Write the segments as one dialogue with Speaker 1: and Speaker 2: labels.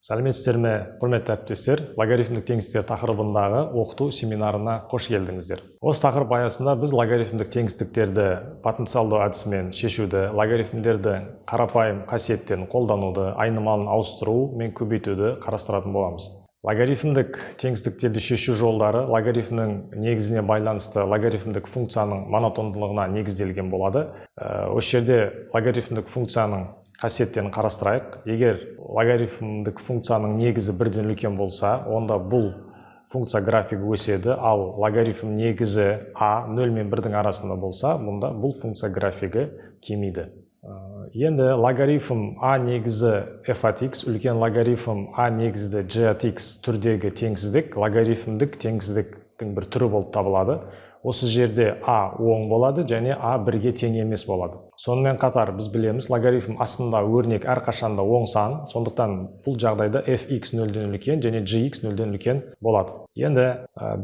Speaker 1: Сәлеметсіздер ме, құрметті әріптестер, логарифмдік теңістіктер тақырыбындағы оқыту семинарына қош келдіңіздер. Осы тақырып аясында біз логарифмдік теңістіктерді потенциалдау әдісімен шешуді, логарифмдерді қарапайым қасиеттерін қолдануды, айнымалын ауыстыру мен көбейтуді қарастыратын боламыз. Логарифмдік теңістіктерді шешу жолдары логарифмнің негізіне байланысты логарифмдік функцияның монотондылығына негізделген болады. Осы жерде логарифмдік функцияның қасиеттерін қарастырайық. Егер логарифмдік функцияның негізі бірден үлкен болса, онда бұл функция графигі өседі, ал логарифм негізі а 0 мен 1-дің арасында болса, мұнда бұл функция графигі кемиді. Енді логарифм а негізі f от x, үлкен логарифм а негізді g от x түрдегі теңсіздік логарифмдік теңсіздіктің бір түрі болып табылады. Осы жерде а оң болады және а 1-ге тең емес болады. Сонымен қатар біз білеміз, логарифм астында өрнек әрқашанда оң сан, сондықтан бұл жағдайда fx 0-ден үлкен және gx 0-ден үлкен болады. Енді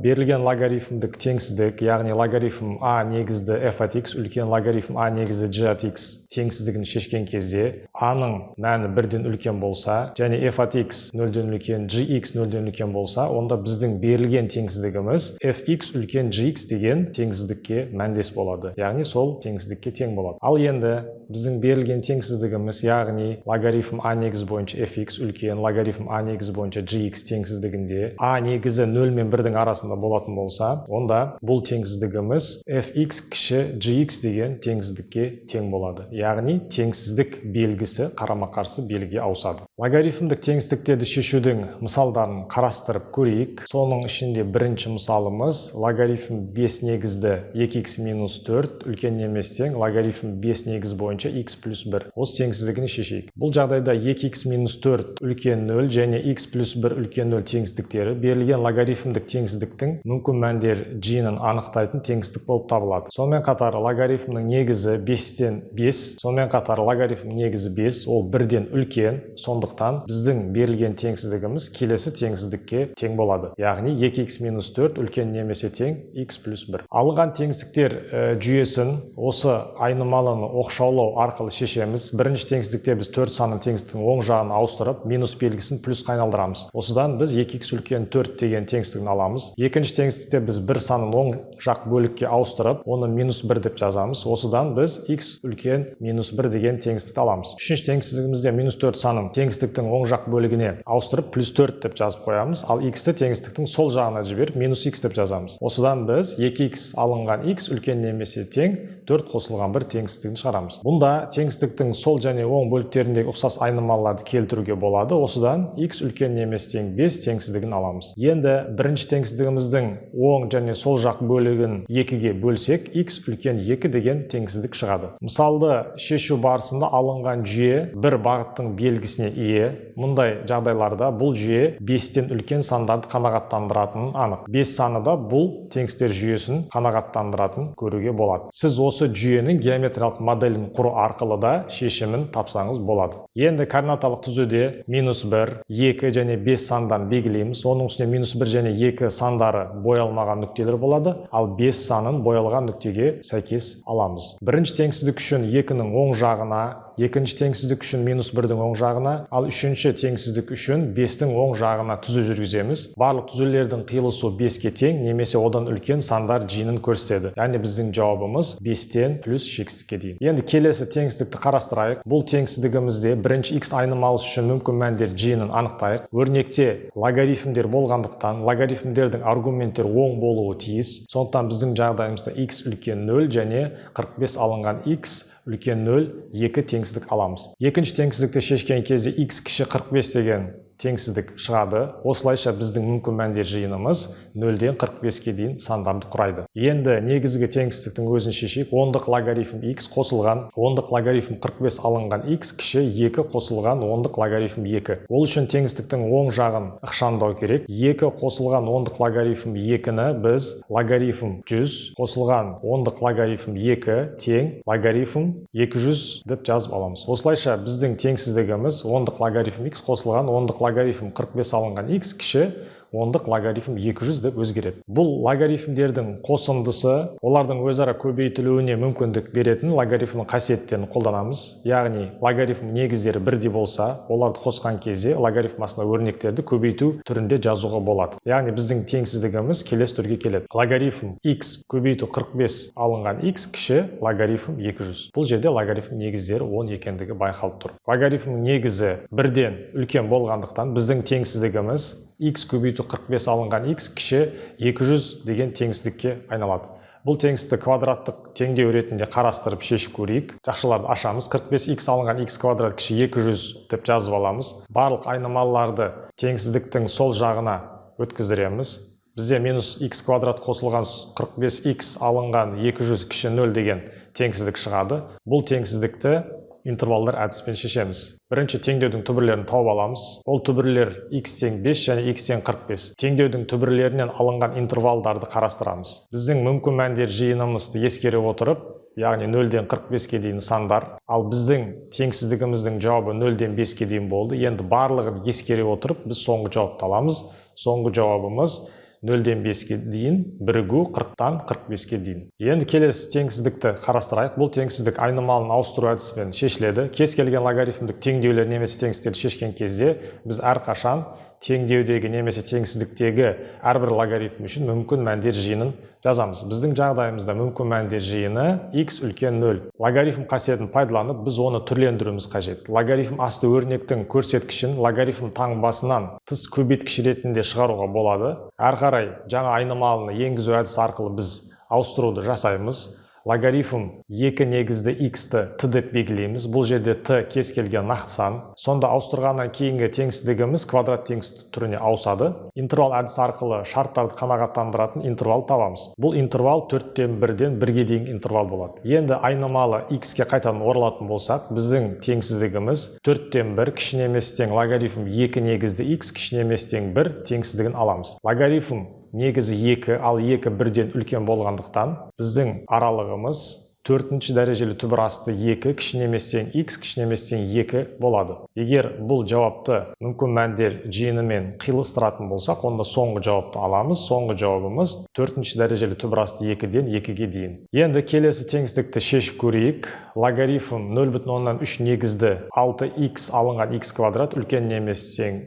Speaker 1: берілген логарифмдік теңсіздік, яғни логарифм а негізді f от x, үлкен логарифм а негізді g от x теңсіздігін шешкен кезде а-ның мәні 1-ден үлкен болса және f от x 0-ден үлкен, gx 0-ден үлкен болса, онда біздің берілген теңсіздігіміз fx үлкен gx деген теңсіздікке мәндес болады. Яғни сол теңсіздікке тең болады. Ал енді біздің берілген теңсіздігіміз, яғни логарифм а негізі бойынша fx үлкен логарифм а негізі бойынша gx теңсіздігінде а негізі 0 мен 1-дің арасында болатын болса, онда бұл теңсіздігіміз fx кіші gx деген теңсіздікке тең болады. Яғни теңсіздік белгісі қарама-қарсы белгіге ауысады. Логарифмдік теңсіздіктерді шешудің мысалдарын қарастырып көрейік. Соның ішінде бірінші мысалымыз логарифм 5 негізді 2x минус 4 үлкен емес тең логарифм 5 негіз бойынша x плюс 1. Осы теңсіздігін шешейік. Бұл жағдайда 2x минус 4 үлкен 0 және x плюс 1 үлкен 0 теңсіздіктері берілген логарифмдік теңсіздіктің мүмкін мәндер g-ның анықтайтын теңсіздік болып табылады. Сонымен қатар логарифмнің негізі 5-тен 5, сонымен қатар логарифм негізі 5, ол 1-ден үлкен, сондықтан біздің берілген теңсіздігіміз келесі теңсіздікке тең болады. Яғни 2x минус 4 үлкен немесе тең x плюс 1. Алынған теңсіздіктер жүйесін осы айнымалыны оқшаулау арқылы шешеміз. Бірінші теңсіздікте біз 4 санын теңсіздіктің оң жағын ауыстырып, минус белгісін плюсқа айналдырамыз. Осыдан біз 2x үлкен 4 деген теңсіздігін аламыз. Екінші теңсіздікте біз 1 санын оң жақ бөлікке ауыстырып, оны минус 1 деп жазамыз. Осыдан біз x үлкен минус 1 деген теңсіздікті аламыз. Үшінші теңсіздігімізде минус 4 санын теңсіздіктің оң жақ бөлігіне ауыстырып, плюс 4 деп жазып қоямыз. Ал x-ті теңсіздіктің сол жағына жіберіп, минус x деп жазамыз. Осыдан біз 2x алынған x үлкен немесе тең 4 қосылған 1 теңсіздігін шығарамыз. Бұнда теңсіздіктің сол және оң бөліктеріндегі ұқсас айнымалыларды келтіруге болады. Осыдан x үлкен немесе тең 5 теңсіздігін аламыз. Енді бірінші теңсіздігіміздің оң және сол жақ бөлігін 2-ге бөлсек, x үлкен 2 деген теңсіздік шығады. Мысалды шешу барысында алынған жүйе бір бағыттың белгісіне ие. Мұндай жағдайларда бұл жүйе 5-тен үлкен сандарды қанағаттандыратынын анық. 5 саны да бұл теңсіздіктер жүйесін қанағаттандыратын көруге болады. Сіз осы жүйенің геометриялық моделін құру арқылы да шешімін тапсаңыз болады. Енді координаталық түзуде минус 1, 2 және 5 сандан белгілейміз. Оның үстіне минус 1 және 2 сандары боялмаған нүктелер болады, ал 5 санын боялған нүктеге сәйкес аламыз. Бірінші теңсіздік үшін 2-ның оң жағына, екінші теңсіздік үшін минус 1-дің оң жағына, ал үшінші теңсіздік үшін 5-тің оң жағына түзу жүргіземіз. Барлық түзулердің қиылысу 5-ке тең немесе одан үлкен сандар g-нің көрсетеді. Яғни біздің жауабымыз 5-тен плюс шексізге дейін. Енді келесі теңсіздікті қарастырайық. Бұл теңсіздігімізде бірінші x айнымалысы үшін мүмкін мәндер g-нің анықтайық. Өрнекте логарифмдер болғандықтан логарифмдердің аргументтері оң болуы тиіс. Сондықтан біздің жағдайымызда x үлкен 0 және 45 алынған x үлкен 0, 2 теңсіздік аламыз. Екінші теңсіздікті шешкен кезде x кіші 45 деген теңсіздік шығады. Осылайша біздің мүмкін мәндер жиынымыз 0-ден 45-ке дейін сандарды құрайды. Енді негізгі теңсіздіктің өзін шешейік. Ондық логарифм x қосылған ондық логарифм 45 алынған x кіші 2 қосылған ондық логарифм 2. Ол үшін теңсіздіктің оң жағын ықшамдау керек. 2 қосылған ондық логарифм 2-ні біз логарифм 100 қосылған ондық логарифм 2 тең логарифм 200 деп жазып аламыз. Осылайша біздің теңсіздігіміз ондық логарифм x қосылған ондық логарифм 45 алынған x кіші ондық логарифм 200 деп өзгереді. Бұл логарифмдердің қосындысы олардың өзара көбейтілуіне мүмкіндік беретін логарифмнің қасиеттерін қолданамыз. Яғни логарифм негіздері бірдей болса, оларды қосқан кезде логарифмасына өрнектерді көбейту түрінде жазуға болады. Яғни біздің теңсіздігіміз келесі түрге келеді. Логарифм x көбейту 45 алынған x кіші логарифм 200. Бұл жерде логарифм негіздері 10 екендігі байқалып тұр. Логарифм негізі бірден үлкен болғандықтан біздің теңсіздігіміз x көбейту 45 алынған x кіші 200 деген теңсіздікке айналады. Бұл теңсіздікті квадраттық теңдеу ретінде қарастырып шешіп көрейік. Жақшыларды ашамыз. 45x алынған x квадрат кіші 200 деп жазып аламыз. Барлық айнымалыларды теңсіздіктің сол жағына өткіздіреміз. Бізде минус x квадрат қосылған 45x алынған 200 кіші 0 деген теңсіздік шығады. Бұл теңсіздікті интервалдар әдіспен шешеміз. Бірінші теңдеудің түбірлерін тауып аламыз. Ол түбірлер x тең 5 және x тең 45. Теңдеудің түбірлерінен алынған интервалдарды қарастырамыз. Біздің мүмкін мәндер жиынымызды ескере отырып, яғни 0-ден 45-ке дейін сандар, ал біздің теңсіздігіміздің жауабы 0-ден 5-ке дейін болды. Енді барлығын ескере отырып, біз соңғы жауапты аламыз. Соңғы жауабымыз 0-ден 5-ке дейін бірігу 40-тан 45-ке дейін. Енді келесі теңсіздікті қарастырайық. Бұл теңсіздік айнымалын ауыстыру әдісімен шешіледі. Кез келген логарифмдік теңдеулер немесе теңсіздіктерді шешкен кезде біз әрқашан теңдеудегі немесе теңсіздіктегі әрбір логарифм үшін мүмкін мәндер жиынын жазамыз. Біздің жағдайымызда мүмкін мәндер жиыны x үлкен 0. Логарифм қасиетін пайдаланып, біз оны түрлендіруіміз қажет. Логарифм асты өрнектің көрсеткішін логарифм таңбасынан тыс көбейткіш ретінде шығаруға болады. Әрі қарай жаңа айнымалыны енгізу әдісі арқылы біз ауыстыруды жасаймыз. Логарифм 2 негізді x-ті t деп белгілейміз. Бұл жерде t кез келген нақты сан. Сонда ауыстырғаннан кейінгі теңсіздігіміз квадрат теңсіздік түріне ауысады. Интервал әдісі арқылы шарттарды қанағаттандыратын интервал табамыз. Бұл интервал 4-тен 1-ден 1-ге дейін интервал болады. Енді айнымалы x-ке қайтадан оралатын болсақ, біздің теңсіздігіміз 4-тен 1 кішіне емес тең логарифм 2 негізді x кішіне емес тең 1 теңсіздігін аламыз. Логарифм негізі 2, ал 2 1-ден үлкен болғандықтан біздің аралығымыз 4-ші дәрежелі түбір асты 2 кішіне емес тең x кішіне емес тең 2 болады. Егер бұл жауапты мүмкін мәндер жиынымен қиылыстыратын болсақ, онда соңғы жауапты аламыз. Соңғы жауабымыз 4-ші дәрежелі түбір асты 2-ден 2-ге дейін. Енді келесі теңсіздікті шешіп көрейік. Логарифм 0,3 негізді 6x алынған x квадрат үлкен не емес тең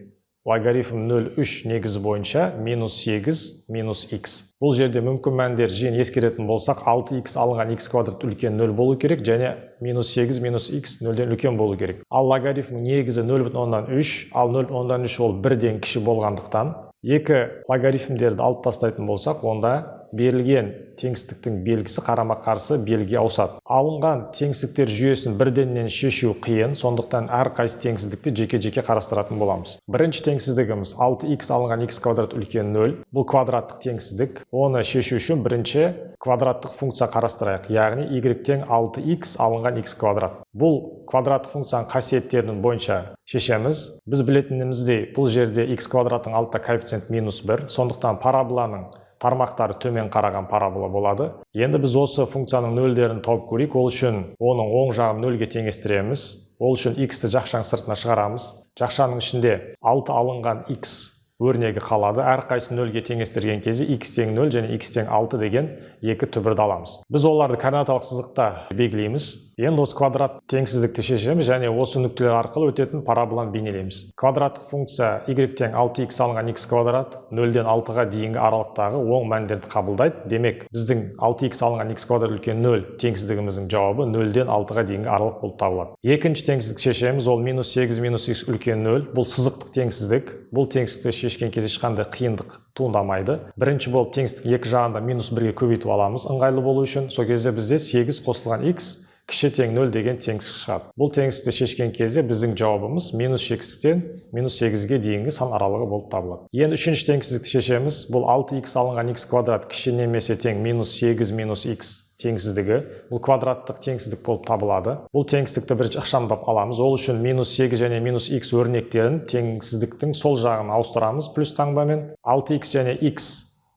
Speaker 1: логарифм 0,3 негізі бойынша минус 8 минус x. Бұл жерде мүмкін мәндер жиын ескеретін болсақ, 6x алынған x квадрат үлкен 0 болу керек, және минус 8 минус x 0-ден үлкен болу керек. Ал логарифм негізі 0,3, ал 0,3 ол 1-ден кіші болғандықтан, екі логарифмдерді алып тастайтын болсақ, онда берілген теңсіздіктің белгісі қарама-қарсы белгіге ауысады. Алынған теңсіздіктер жүйесін бірденнен шешу қиын, сондықтан әрқайсы теңсіздікті жеке-жеке қарастыратын боламыз. Бірінші теңсіздігіміз 6x алынған x квадрат үлкен 0. Бұл квадраттық теңсіздік. Оны шешу үшін бірінші квадраттық функция қарастырайық, яғни y тең 6x алынған x квадрат. Бұл квадраттық функцияның қасиеттерінің бойынша шешеміз. Біз білетініміздей, бұл жерде x квадраттың алтта коэффициент минус 1, сондықтан параболаның тармақтары төмен қараған парабола болады. Енді біз осы функцияның нөлдерін тауып көрейік. Ол үшін оның оң жағын нөлге теңестіреміз. Ол үшін x-ті жақшаның сыртына шығарамыз. Жақшаның ішінде 6 алынған x өрнегі қалады. Әрқайсы нөлге теңестірген кезде x тең 0 және x тең 6 деген екі түбірді аламыз. Біз оларды координаталық сызықта белгілейміз. Енді осы квадрат теңсіздікті шешеміз және осы нүктелер арқылы өтетін параболаны бейнелейміз. Квадраттық функция y тең 6x алынған x квадрат 0-ден 6-ға дейінгі аралықтағы оң мәндерді қабылдайды. Демек, біздің 6x алынған x квадрат үлкен 0 теңсіздігіміздің жауабы 0-ден 6-ға дейінгі аралық болып табылады. Екінші теңсіздік шешеміз ол минус 8 минус x үлкен 0. Бұл сызықтық теңсіздік. Бұл теңсіздікті шешкен кезде ешқандай қиындық туындамайды. Бірінші болып теңсіздіктің екі жағында минус 1-ге көбейтіп аламыз ыңғайлы болу үшін. Сол кезде бізде 8 қосылған x кіші тең 0 деген теңсіздік шығады. Бұл теңсіздікті шешкен кезде біздің жауабымыз минус 6-тен минус 8-ге дейінгі сан аралығы болып табылады. Енді үшінші теңсіздікті шешеміз. Бұл 6x алынған x квадрат кіші немесе тең минус 8 минус x теңсіздігі. Бұл квадраттық теңсіздік болып табылады. Бұл теңсіздікті бірінші ықшамдап аламыз. Ол үшін минус 8 және минус x өрнектерін теңсіздіктің сол жағын ауыстырамыз плюс таңбамен. 6x және x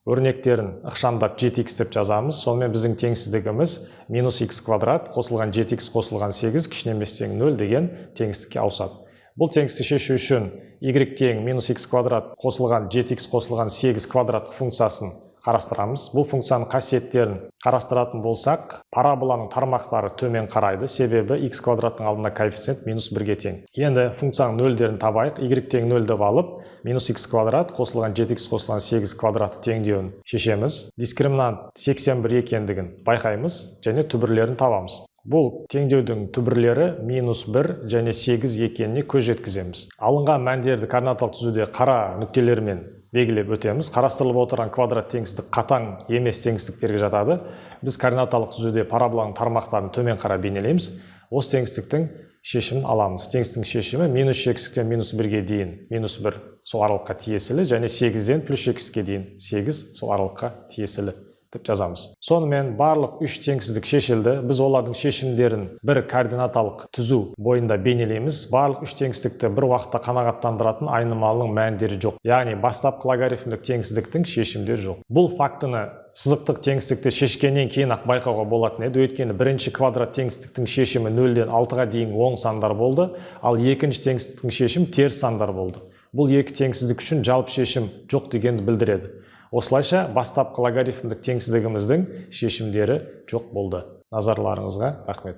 Speaker 1: өрнектерін ықшамдап 7x деп жазамыз. Сонымен біздің теңсіздігіміз минус x квадрат қосылған 7x қосылған 8 кішіне емес тең 0 деген теңсіздікке ауысады. Бұл теңістікті шешу үшін y тең минус x квадрат қосылған 7x қосылған 8 квадрат функциясын қарастырамыз. Бұл функцияның қасиеттерін қарастыратын болсақ, параболаның тармақтары төмен қарайды, себебі x квадраттың алдында коэффициент минус 1-ге тең. Енді функцияның нөлдерін табайық. Y тең 0 деп алып, минус x квадрат қосылған 7x қосылған 8 квадраты теңдеуін шешеміз. Дискриминант 81 екендігін байқаймыз және түбірлерін табамыз. Бұл теңдеудің түбірлері минус 1 және 8 екеніне көз жеткіземіз. Алынған мәндерді координаталық түзуде қара нүктелермен белгілеп өтеміз. Қарастырылып отырған квадрат теңістік қатаң емес теңістіктерге жатады. Біз координаталық түзуде параболаның тармақтарын төмен қарай бейнелейміз. Осы теңістіктің шешімін аламыз. Теңістіктің шешімі минус x-тен минус 1-ге дейін минус 1 сол аралыққа тиесілі және 8-ден плюс x-ге дейін 8 сол аралыққа тиесілі деп жазамыз. Сонымен барлық үш теңсіздік шешілді. Біз олардың шешімдерін бір координаталық түзу бойында бейнелейміз. Барлық үш теңсіздікті бір уақытта қанағаттандыратын айнымалының мәндері жоқ. Яғни бастапқы логарифмдік теңсіздіктің шешімдері жоқ. Бұл фактіні сызықтық теңсіздікті шешкеннен кейін ақ байқауға болатын еді. Өйткені бірінші квадрат теңсіздіктің шешімі 0-ден 6-ға дейін оң сандар болды, ал екінші теңсіздіктің шешімі теріс сандар болды. Бұл екі теңсіздік үшін жалпы шешім жоқ дегенді білдіреді. Осылайша бастапқы логарифмдік теңсіздігіміздің шешімдері жоқ болды. Назарларыңызға рахмет.